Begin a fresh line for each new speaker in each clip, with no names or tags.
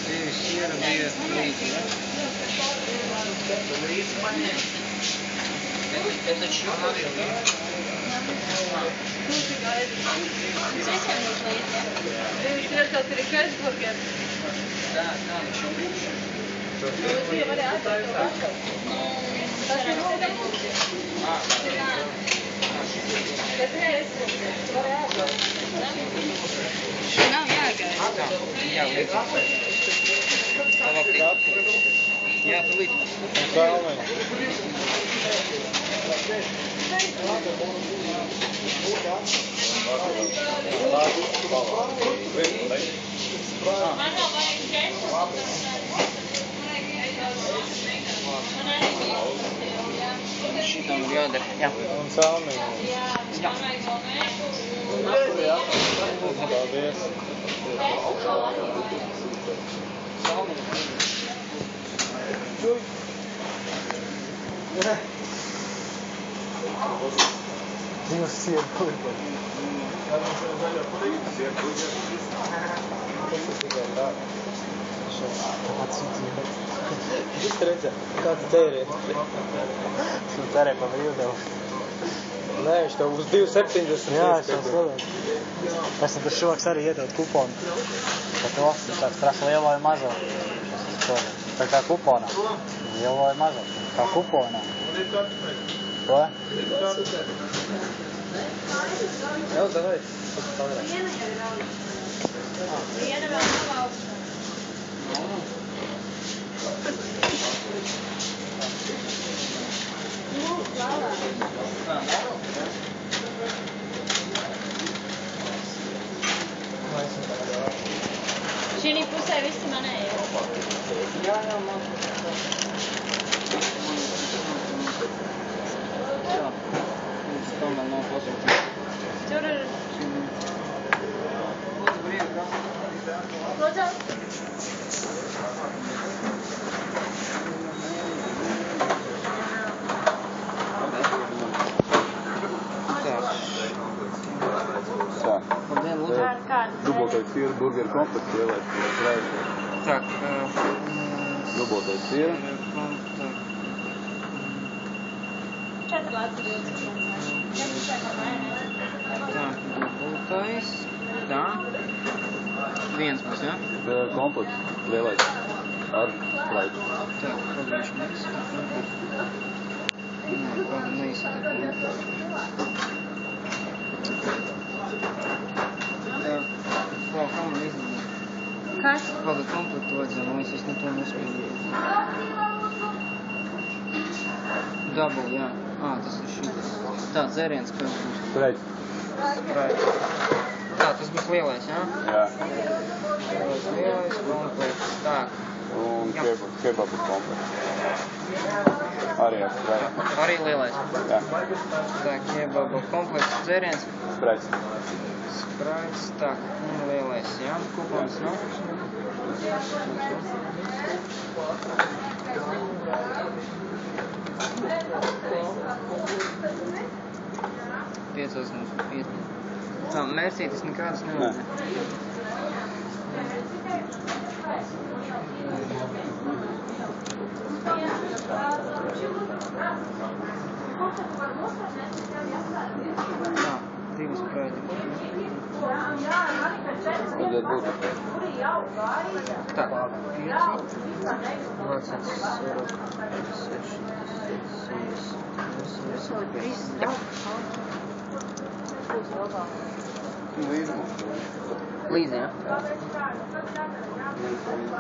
Divi siera, bija līdzi, ja? Это чё?
Зачем нужно есть? Ты хотел перекрыть бургер?
Да, еще лучше.
Nav jāgaida.
Jā, līdz. Jā, tu līdz. Šitam ir jādara. Jā.
Un salmiņu.
Jā.
Paldies. Divas sieru burgeri. Jūs redzat, kāds tērēt? Tu tērē pa brīvdevu. Nē, viņš tev uz 2,70. Jā, es jau saprotu. Es tam šovaks arī iedod kuponu. Par to, tāds prasa lielo vai mazo. Tā kā kuponā. Lielo vai mazo. Kā kuponā. Ko? Jā, davai.
Viena vēl nav augsta. Šī pusē visi manēji.
Jā, man. Jā. Tā man nav pasūtīt.
Tur ir...
Lūdzu, brīvi, kā?
Lūdzu.
Dubultais siera burgeru komplekts ielēt.
Так.
Dubultais siera.
4 lāci 20.
Так, dubultais. Tā. Viens būs, jā?
Komplekts lielais. Ar spraitu.
Так, pagaidši neizsaka. Nē, kādu neizsaka. Vēl kā man izdevās?
Kas?
Kādu komplektu vajadzēja, man es to nespēju. Double, jā. Tas ir šitas. Tā, dzēriens, kas būs.
Spraitu.
Spraitu. Tā, tas būs lielais, jā?
Jā.
Lielais komplekts. Tā.
Un kebabu komplekts. Arī ar spraitu.
Arī lielais.
Jā.
Tā, kebabu komplekts, dzēriens.
Spraits.
Spraits, tā, un lielais, jā? Kupons, no? Piecos mums piet. Tā, mērcītis nekādas nevajag. Tā, divas spraiti.
Vajadzētu būt.
Tā, 5, 20, 40, Līdzi, jā?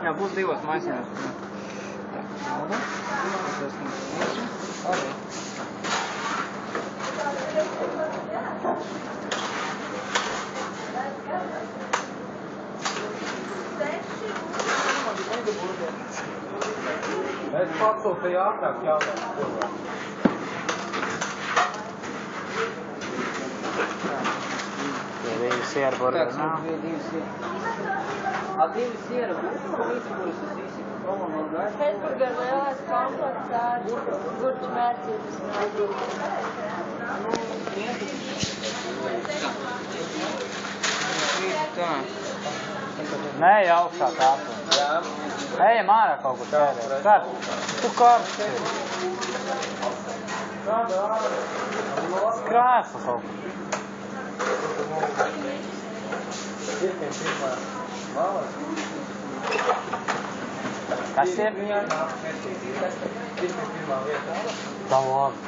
Jā, būs divos maisiņos. Tā, nauda. Arī.
Es pasūtīju ātrāk jāvēl.
Tā, 2 sierburgeri nav. 2 sierburgeri. A divi siera burgeri, kuras es izsiku prom no gaisa.
Pēcburger lielais komplekts ar gurķu mērcības.
Tā.
Nē, augšā kāpum. Ejam ārā kaut kur tērēt. Kārt? Tu karsts ir. Krēsla kaut kur. Kas ir? Tā labi.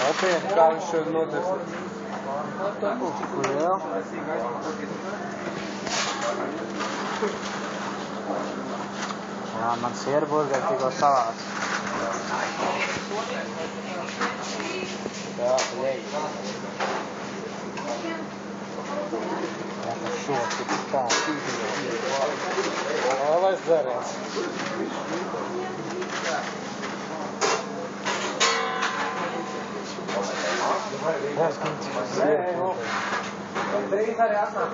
Nopietni, kā viņš šo notirs? Kur vēl? Jā, man sierburgeri tikko savāds. Jā, leģi. Jā, tas šo, tik tā. Labais dzēriens. Jā, skundz. Drīz arī atnāk.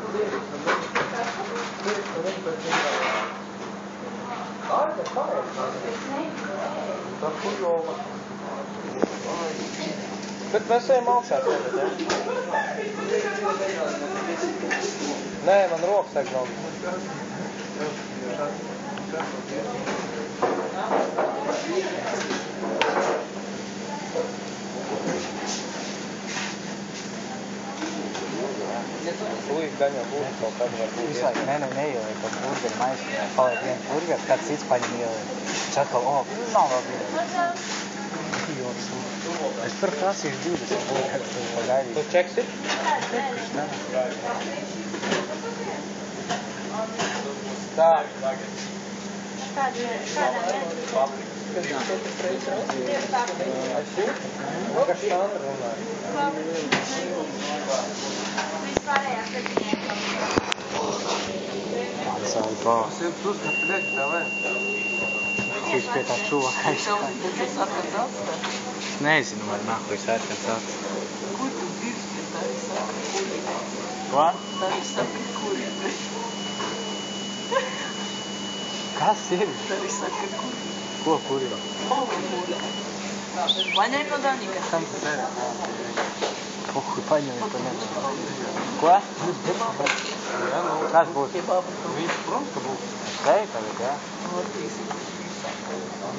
Bet mēs ejam augšā tagad, ja? Nē, man rokas sāk nav. Lūdzu, gaņā būtu kaut kādu var būt. Visu laiku neielēja kaut burgeri maisiņā. Paliek viens burgers, kāds cits paņem ielēja. Viņš atkal, nav labi. Es par prasīšu 20 burgeri, tu pagaidīšu. Tu čeksi? Nē. Tā.
Kādam vien?
Kas Sandra runāja?
Vispārējās
Atsāju pārs. Viņš pie tā čuvaka aizskāja. Nezinu, vai nahuj sērkans acis.
Ko tu dirzi, tā ir saka kurība?
Ko?
Tā ir saka kurība.
Kas ir?
Tā ir saka kurība.
Ko kurība?
Pavimūļa. Paņēm no Daņika.
Kam tu sēri? Pohuj, paņem, to nezinu. Ko? Kas būs? Viņš, protams, ka būs. Šeit tagad, jā?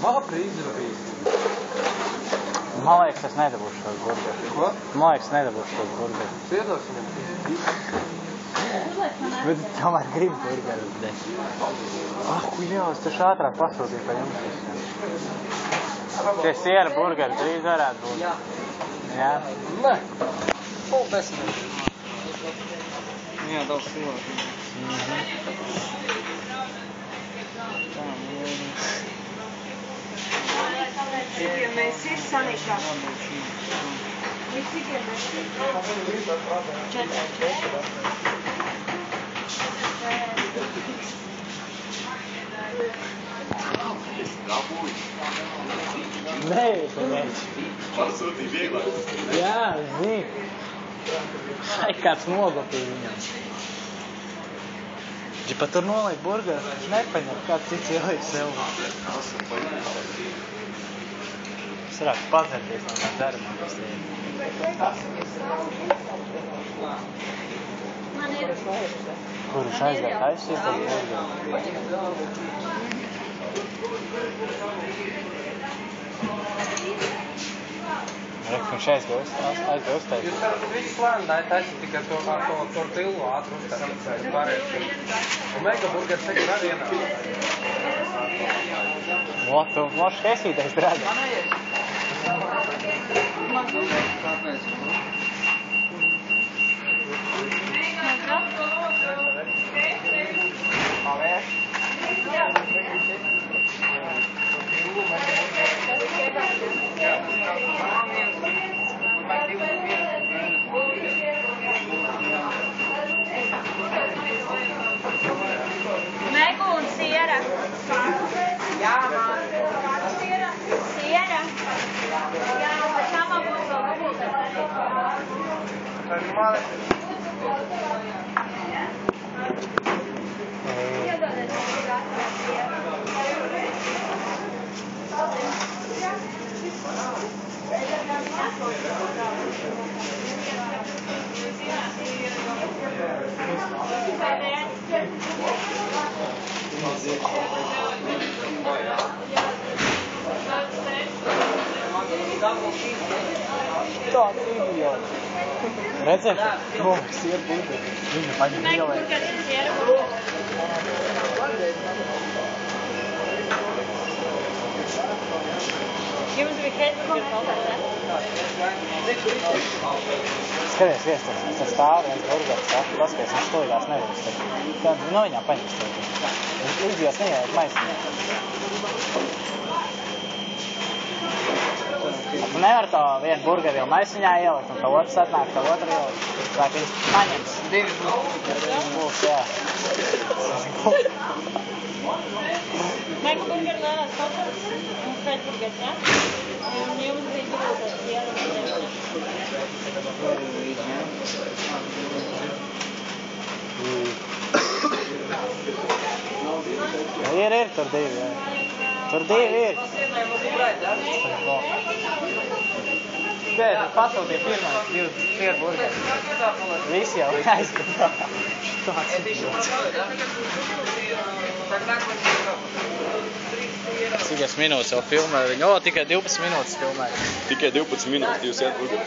Labi izdarījis. Man liekas, es nedabūšu tos burgerus. Ko? Man liekas, nedabūšu tos burgerus. Iedos viņam. Bet tomēr gribu burgerus. Huļaus, taču ātrāk pasūtīju pa jums visiem. Tie siera burgeri drīz varētu būt. Jā? Nē. Pūl 10 minūtes.
Jā, daudz cilvēku.
Cikiem mēs ir Sanikā? Cikiem mēs ir? 4.
Nē, pēc.
Pasūtīja vieglāk.
Jā, zini. Šai kāds nogopīja viņam. Viņš pat tur nolaik burgeru, viņš nepaņem, kāds cits ieliek sev. Es varētu padzerties no tā dzeramā, kas tie
Man ir.
Kur viņš aizgāja taisīt uz burgeru? Viņš aizgāja uztaisīt.
Jūs varat visu plānu taisīt tikai to tortillu ātru uztaisīt pārējais. Un megaburgers tagad var ienākt.
Tu mošs esītais drēdē.
Kāpēc?
Megu un siera. Jā, man. Siera. Siera. Jā, bet samā būs vēl dubultē.
Tāds idiots. Redzēji, ka mums iet burgeri. Viņa paņem ielē.
Jums bija kreisburgeri paldies, ne?
Skaties, tas stāv viens burgeris, paskaties, viņš stūjās nevis. Tad no viņām paņems to. Līdzījās neieliek maisiņā. Tu nevar to vienu burgeri jau maisiņā ielikt, un to otrs atnāk, to otru ielikt. Vai viņš paņems?
Divi
Būs, jā.
Maika burgeri lielās papas un kreisburgers, ja? Un jums bija dubultais liela.
Ir, tur divi, jā. Tur divi ir. Skaidrs, pasūtīja pirmais, divi burgeri. Visi jau aizgāja. Tāds idiots. Cik es minūtes jau filmēju viņu? O, tikai 12 minūtes filmēju.
Tikai 12 minūtes, 2 iet burgeri.